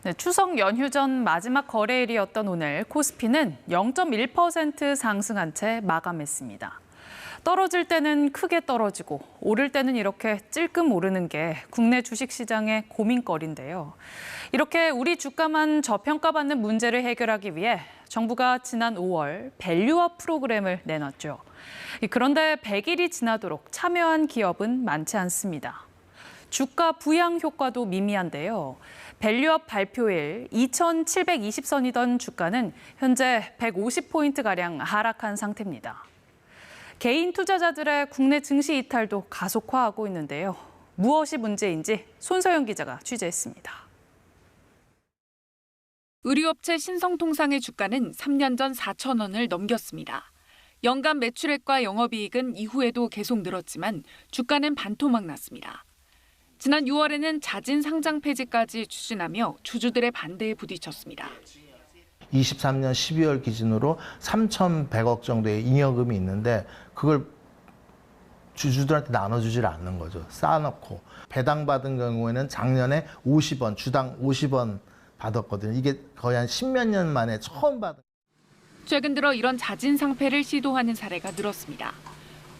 네, 추석 연휴 전 마지막 거래일이었던 오늘 코스피는 0.1% 상승한 채 마감했습니다. 떨어질 때는 크게 떨어지고 오를 때는 이렇게 찔끔 오르는 게 국내 주식시장의 고민거리인데요. 이렇게 우리 주가만 저평가받는 문제를 해결하기 위해 정부가 지난 5월 밸류업 프로그램을 내놨죠. 그런데 100일이 지나도록 참여한 기업은 많지 않습니다. 주가 부양 효과도 미미한데요. 밸류업 발표일 2,720선이던 주가는 현재 150포인트가량 하락한 상태입니다. 개인 투자자들의 국내 증시 이탈도 가속화하고 있는데요. 무엇이 문제인지 손서영 기자가 취재했습니다. 의류업체 신성통상의 주가는 3년 전 4,000원을 넘겼습니다. 연간 매출액과 영업이익은 이후에도 계속 늘었지만 주가는 반토막 났습니다. 지난 6월에는 자진 상장 폐지까지 추진하며 주주들의 반대에 부딪혔습니다. 23년 12월 기준으로 3,100억 정도의 잉여금이 있는데 그걸 주주들한테 나눠주질 않는 거죠. 쌓아놓고. 배당받은 경우에는 작년에 50원, 주당 50원 받았거든요. 이게 거의 한 10몇 년 만에 처음 받은. 최근 들어 이런 자진 상폐를 시도하는 사례가 늘었습니다.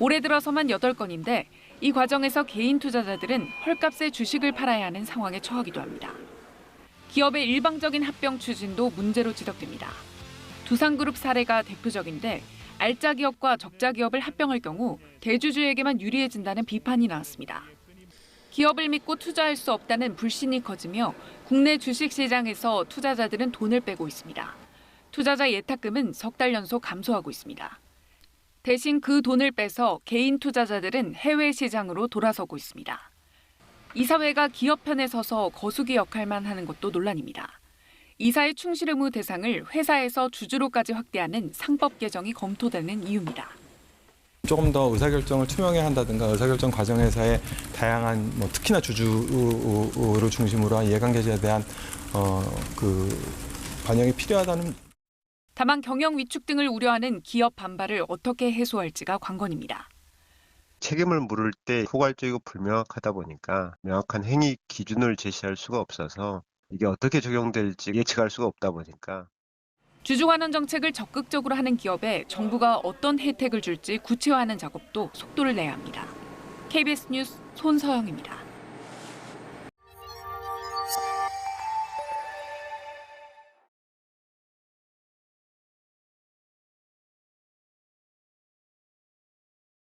올해 들어서만 8건인데 이 과정에서 개인 투자자들은 헐값에 주식을 팔아야 하는 상황에 처하기도 합니다. 기업의 일방적인 합병 추진도 문제로 지적됩니다. 두산그룹 사례가 대표적인데 알짜 기업과 적자 기업을 합병할 경우 대주주에게만 유리해진다는 비판이 나왔습니다. 기업을 믿고 투자할 수 없다는 불신이 커지며 국내 주식시장에서 투자자들은 돈을 빼고 있습니다. 투자자 예탁금은 석 달 연속 감소하고 있습니다. 대신 그 돈을 빼서 개인 투자자들은 해외 시장으로 돌아서고 있습니다. 이사회가 기업 편에 서서 거수기 역할만 하는 것도 논란입니다. 이사의 충실 의무 대상을 회사에서 주주로까지 확대하는 상법 개정이 검토되는 이유입니다. 조금 더 의사결정을 투명하게 한다든가 의사결정 과정에서의 다양한 특히나 주주를 중심으로 한 이해관계자에 대한 반영이 필요하다는. 다만 경영 위축 등을 우려하는 기업 반발을 어떻게 해소할지가 관건입니다. 책임을 물을 때 포괄적이고 불명확하다 보니까 명확한 행위 기준을 제시할 수가 없어서 이게 어떻게 적용될지 예측할 수가 없다 보니까. 주주환원 정책을 적극적으로 하는 기업에 정부가 어떤 혜택을 줄지 구체화하는 작업도 속도를 내야 합니다. KBS 뉴스 손서영입니다.